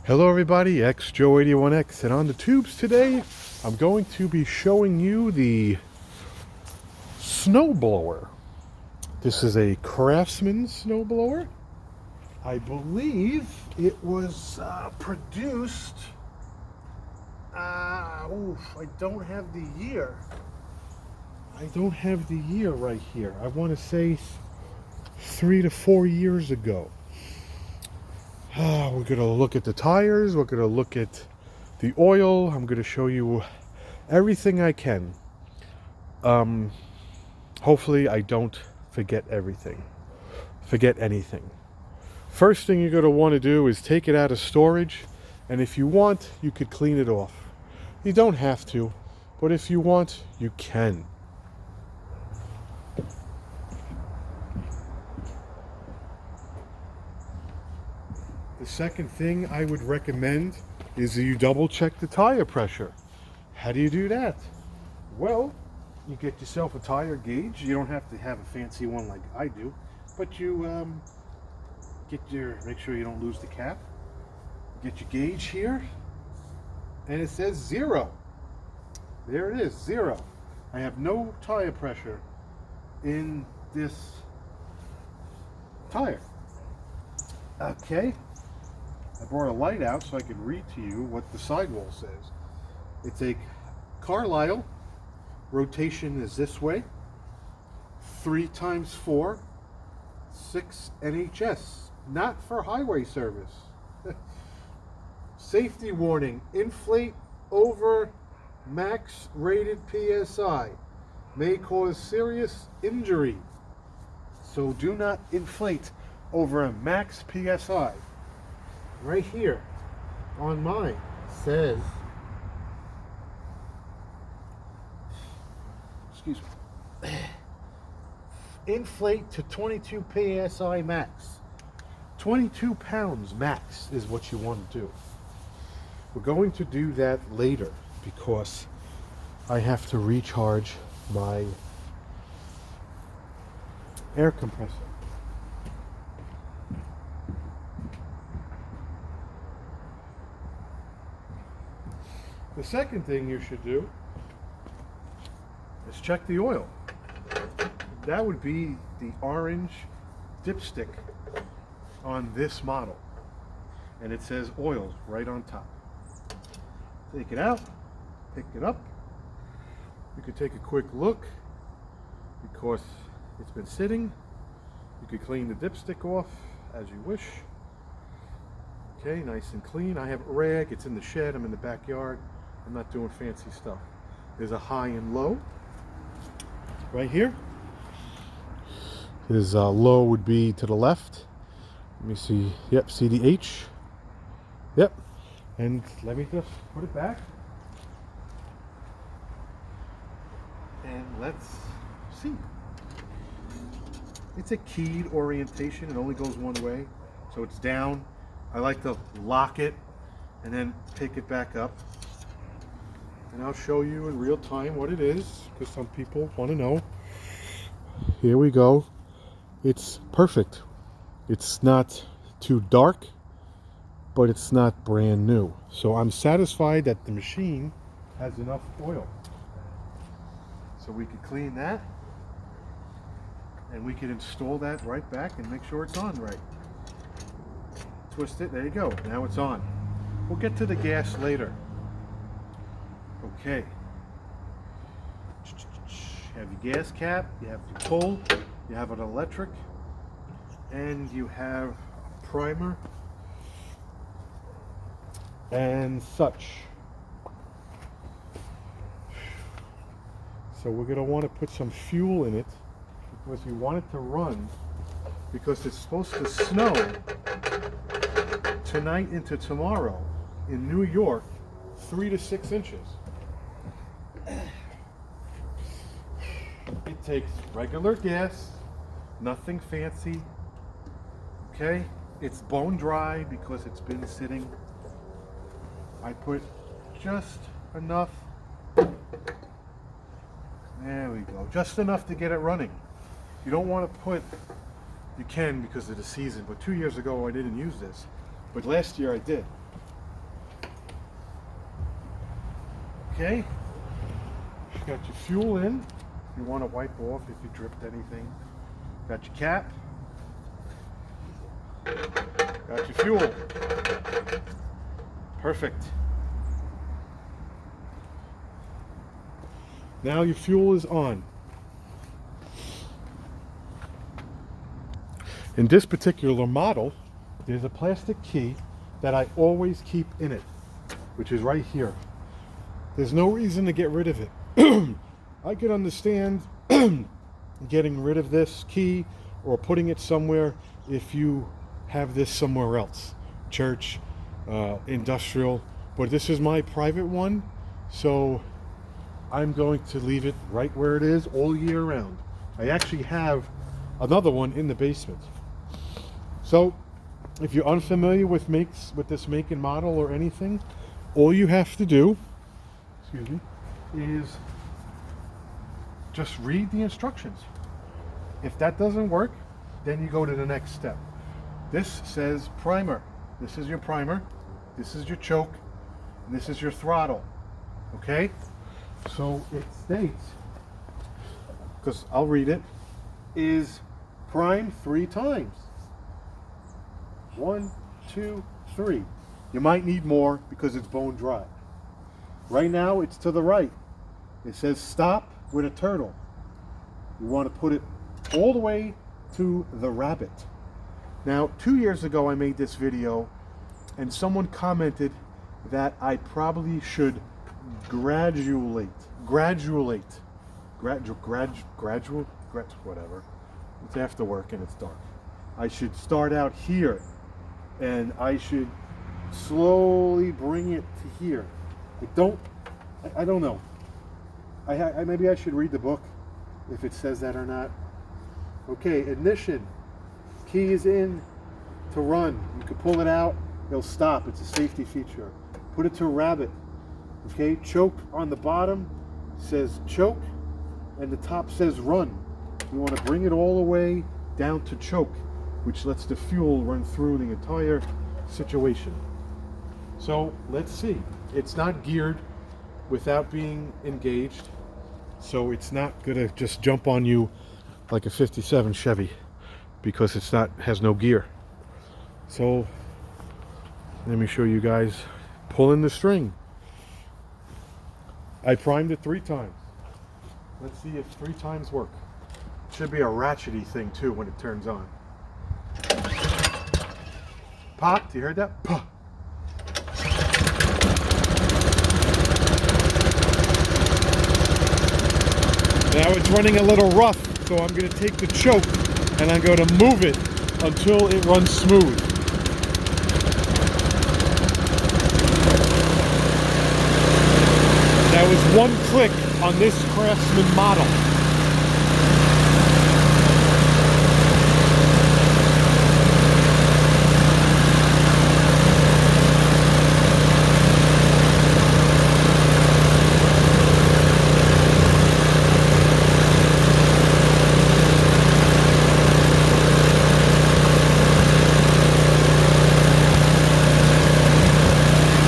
Hello everybody, XJoe81X, and on the tubes today I'm going to be showing you the snowblower. This is a Craftsman snowblower. I believe it was produced, I don't have the year. I don't have the year right here. I want to say 3 to 4 years ago. We're going to look at the tires, we're going to look at the oil, I'm going to show you everything I can. Hopefully I don't forget anything. First thing you're going to want to do is take it out of storage, and if you want, you could clean it off. You don't have to, but if you want, you can. The second thing I would recommend is that you double check the tire pressure. How do you do that? Well, you get yourself a tire gauge. You don't have to have a fancy one like I do, but you make sure you don't lose the cap. Get your gauge here, and it says 0. There it is, 0. I have no tire pressure in this tire. Okay. I brought a light out so I could read to you what the sidewall says. It's a Carlisle. Rotation is this way. 3x4. 6 NHS. Not for highway service. Safety warning. Inflate over max rated PSI. May cause serious injury. So do not inflate over a max PSI. Right here on mine says, excuse me, inflate to 22 psi max. 22 pounds max is what you want to do. We're going to do that later because I have to recharge my air compressor. The second thing you should do is check the oil. That would be the orange dipstick on this model. And it says oil right on top. Take it out, pick it up. You could take a quick look because it's been sitting. You could clean the dipstick off as you wish. Okay, nice and clean. I have a rag, it's in the shed, I'm in the backyard. I'm not doing fancy stuff. There's a high and low right here. His low would be to the left. Let me see. Yep, see the H? Yep. And let me just put it back. And let's see. It's a keyed orientation. It only goes one way. So it's down. I like to lock it and then pick it back up. And I'll show you in real time what it is, because some people want to know. Here we go. It's perfect. It's not too dark, but it's not brand new. So I'm satisfied that the machine has enough oil. So we could clean that, and we could install that right back and make sure it's on right. Twist it, there you go. Now it's on. We'll get to the gas later. Okay, you have your gas cap, you have your pull, you have an electric, and you have a primer and such. So we're going to want to put some fuel in it because you want it to run, because it's supposed to snow tonight into tomorrow in New York, 3 to 6 inches. It takes regular gas, nothing fancy. Okay, it's bone dry because it's been sitting. I put just enough. There we go, just enough to get it running. You don't want to put, you can because of the season, but 2 years ago I didn't use this, but last year I did. Okay. You got your fuel in. You want to wipe off if you dripped anything. Got your cap. Got your fuel. Perfect. Now your fuel is on. In this particular model, there's a plastic key that I always keep in it, which is right here. There's no reason to get rid of it. I could understand getting rid of this key or putting it somewhere if you have this somewhere else, church, industrial, but this is my private one, so I'm going to leave it right where it is all year round. I actually have another one in the basement. So if you're unfamiliar with this make and model or anything, all you have to do, excuse me, is just read the instructions. If that doesn't work, then you go to the next step. This says primer. This is your primer. This is your choke. And this is your throttle. Okay? So it states, because I'll read it, is prime 3 times. 1, 2, 3. You might need more because it's bone dry. Right now it's to the right. It says stop with a turtle. You want to put it all the way to the rabbit. Now, 2 years ago I made this video and someone commented that I probably should gradual, whatever. It's after work and it's dark. I should start out here and I should slowly bring it to here. I don't know. Maybe I should read the book if it says that or not. Okay, ignition. Key is in to run. You can pull it out, it'll stop. It's a safety feature. Put it to rabbit. Okay, choke on the bottom says choke and the top says run. You want to bring it all the way down to choke, which lets the fuel run through the entire situation. So let's see. It's not geared without being engaged, so it's not gonna just jump on you like a 57 Chevy because has no gear. So let me show you guys pulling the string. I primed it 3 times. Let's see if 3 times work. It should be a ratchety thing too when it turns on. Pop, you heard that? Pop. Now it's running a little rough, so I'm going to take the choke and I'm going to move it until it runs smooth. That was 1 click on this Craftsman model.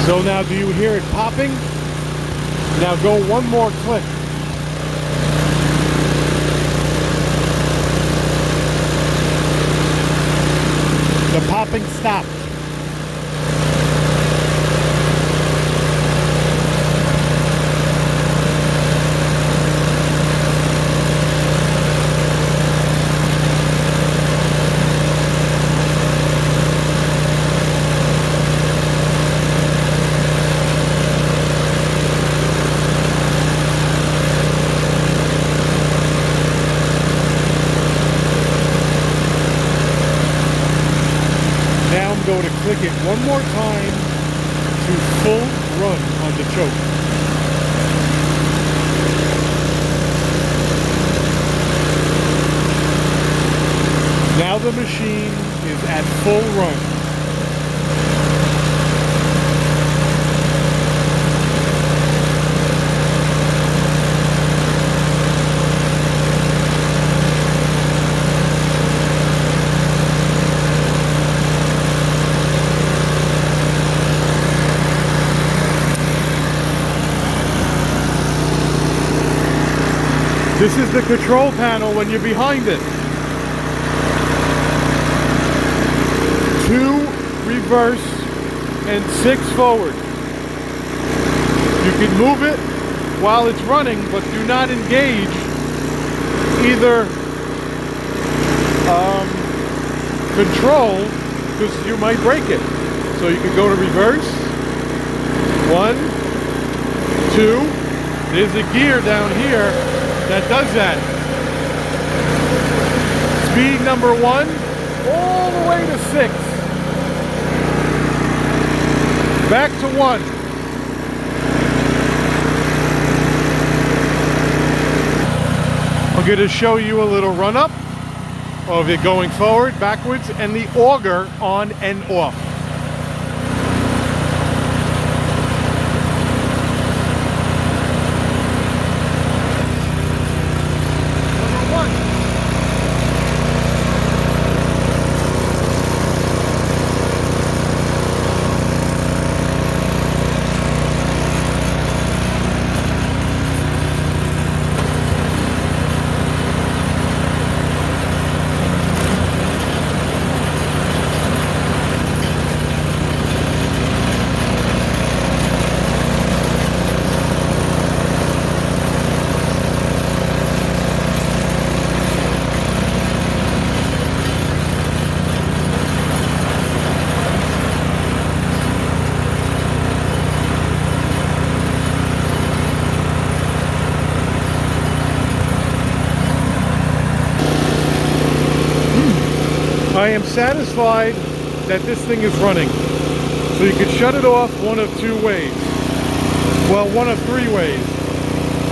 So now do you hear it popping? Now go 1 more click. The popping stopped. Go to click it 1 more time to full run on the choke. Now the machine is at full run. This is the control panel when you're behind it. 2 reverse and 6 forward. You can move it while it's running, but do not engage either control, because you might break it. So you can go to reverse. 1, 2. There's a gear down here that does that. Speed number 1 all the way to 6. Back to 1. I'm going to show you a little run up of it going forward, backwards, and the auger on and off. I am satisfied that this thing is running. So you can shut it off one of 2 ways. Well, one of 3 ways.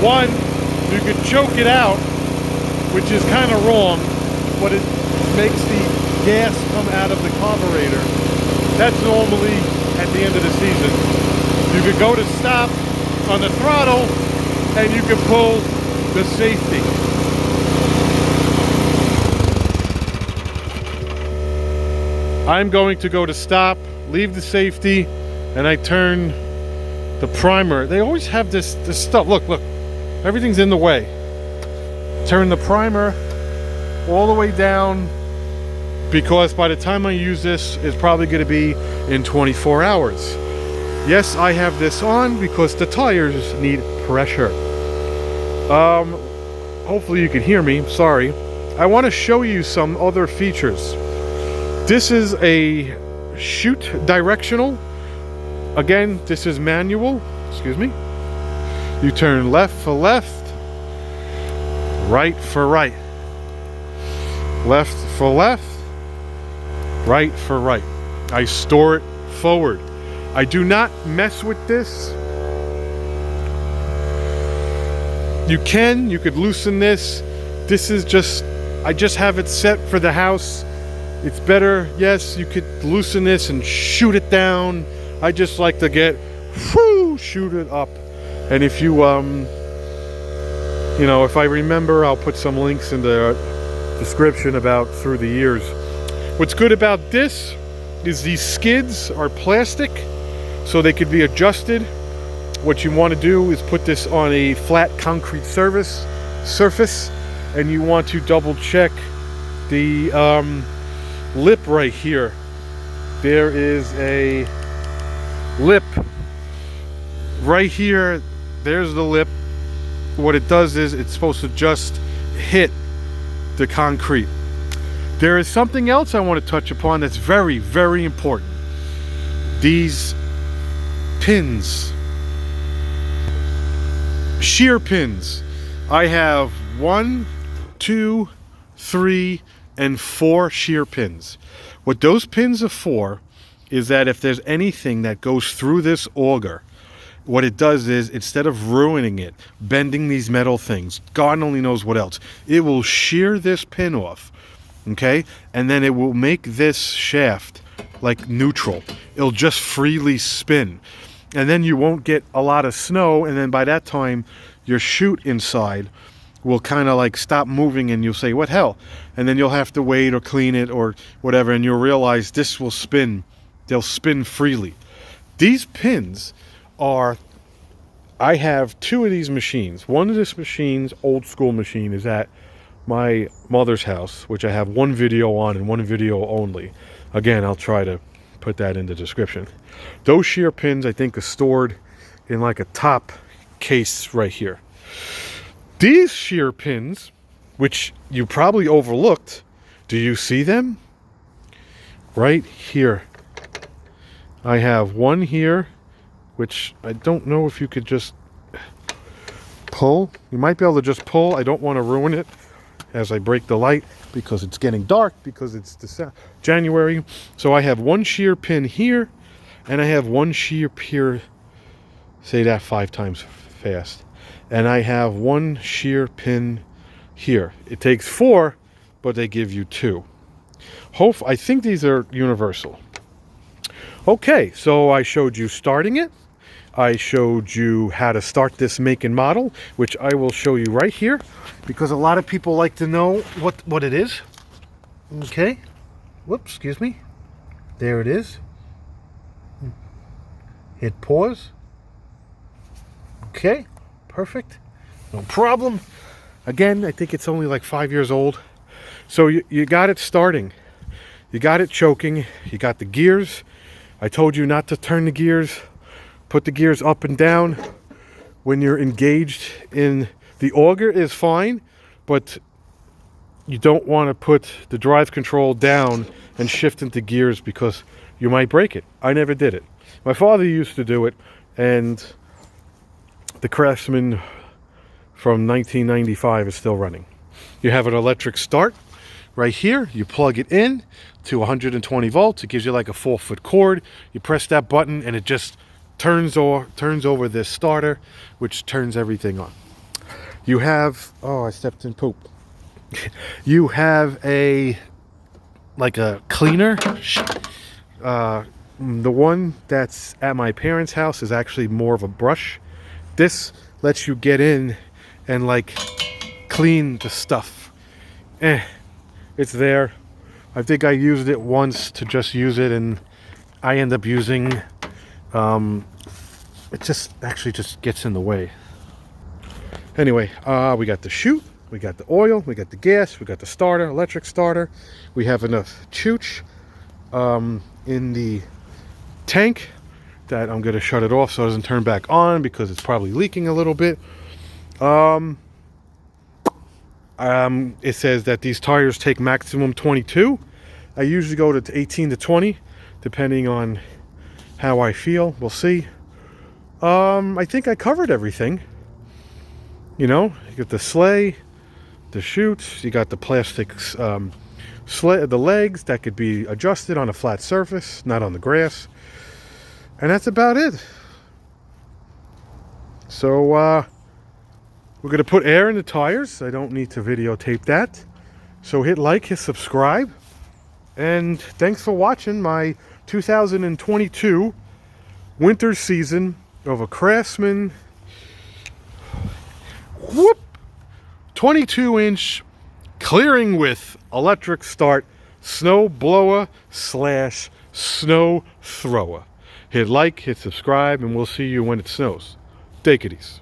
1, you could choke it out, which is kind of wrong, but it makes the gas come out of the carburetor. That's normally at the end of the season. You could go to stop on the throttle and you can pull the safety. I'm going to go to stop, leave the safety, and I turn the primer. They always have this stuff. Look, everything's in the way. Turn the primer all the way down, because by the time I use this, it's probably going to be in 24 hours. Yes, I have this on because the tires need pressure. Hopefully you can hear me. Sorry. I want to show you some other features. This is a chute directional. Again, this is manual. Excuse me. You turn left for left, right for right. Left for left, right for right. I store it forward. I do not mess with this. You could loosen this. This is just, I just have it set for the house. It's better, yes, you could loosen this and shoot it down. I just like to get, shoot it up. And if you, if I remember, I'll put some links in the description about through the years. What's good about this is these skids are plastic, so they could be adjusted. What you want to do is put this on a flat concrete surface, and you want to double check the lip right here. There is a lip right here. There's the lip. What it does is it's supposed to just hit the concrete. There is something else I want to touch upon that's very, very important. These pins, shear pins. I have 1, 2, 3, and 4 shear pins. What those pins are for is that if there's anything that goes through this auger, what it does is, instead of ruining it, bending these metal things, God only knows what else, it will shear this pin off, okay? And then it will make this shaft like neutral. It'll just freely spin. And then you won't get a lot of snow, and then by that time, your chute inside will kind of like stop moving, and you'll say, what hell? And then you'll have to wait or clean it or whatever, and you'll realize this will spin. They'll spin freely. These pins are I have two of these machines. One of this machine's old school machine is at my mother's house, which I have one video on and one video only. Again, I'll try to put that in the description. Those shear pins, I think, are stored in like a top case right here. These shear pins, which you probably overlooked, do you see them? Right here. I have one here, which I don't know if you could just pull. You might be able to just pull. I don't want to ruin it as I break the light because it's getting dark because it's January. So I have one shear pin here and I have one shear pin, say that 5 times fast. And I have one shear pin here. It takes 4, but they give you 2. I think these are universal. Okay, so I showed you starting it. I showed you how to start this make and model, which I will show you right here because a lot of people like to know what it is. Okay. Whoops, excuse me. There it is. Hit pause. Okay, perfect. No problem. Again, I think it's only like 5 years old. So you got it starting. You got it choking. You got the gears. I told you not to turn the gears. Put the gears up and down when you're engaged in the auger is fine, but you don't want to put the drive control down and shift into gears because you might break it. I never did it. My father used to do it, and the Craftsman from 1995 is still running. You have an electric start right here. You plug it in to 120 volts. It gives you like a 4-foot cord. You press that button and it just turns over this starter, which turns everything on. You have, oh, I stepped in poop. You have like a cleaner. The one that's at my parents' house is actually more of a brush. This lets you get in and like clean the stuff. It's there. I think I used it once to just use it, and I end up using it just actually just gets in the way. Anyway, we got the chute, we got the oil, we got the gas, we got the starter, electric starter. We have enough chooch in the tank that I'm going to shut it off so it doesn't turn back on because it's probably leaking a little bit. It says that these tires take maximum 22. I usually go to 18 to 20 depending on how I feel. We'll see. I think I covered everything. You know, you got the sleigh, the chutes, you got the plastic the legs that could be adjusted on a flat surface, not on the grass. And that's about it. So we're going to put air in the tires. I don't need to videotape that. So hit like, hit subscribe. And thanks for watching my 2022 winter season of a Craftsman 22-inch clearing with electric start snow blower / snow thrower. Hit like, hit subscribe, and we'll see you when it snows. Take it easy.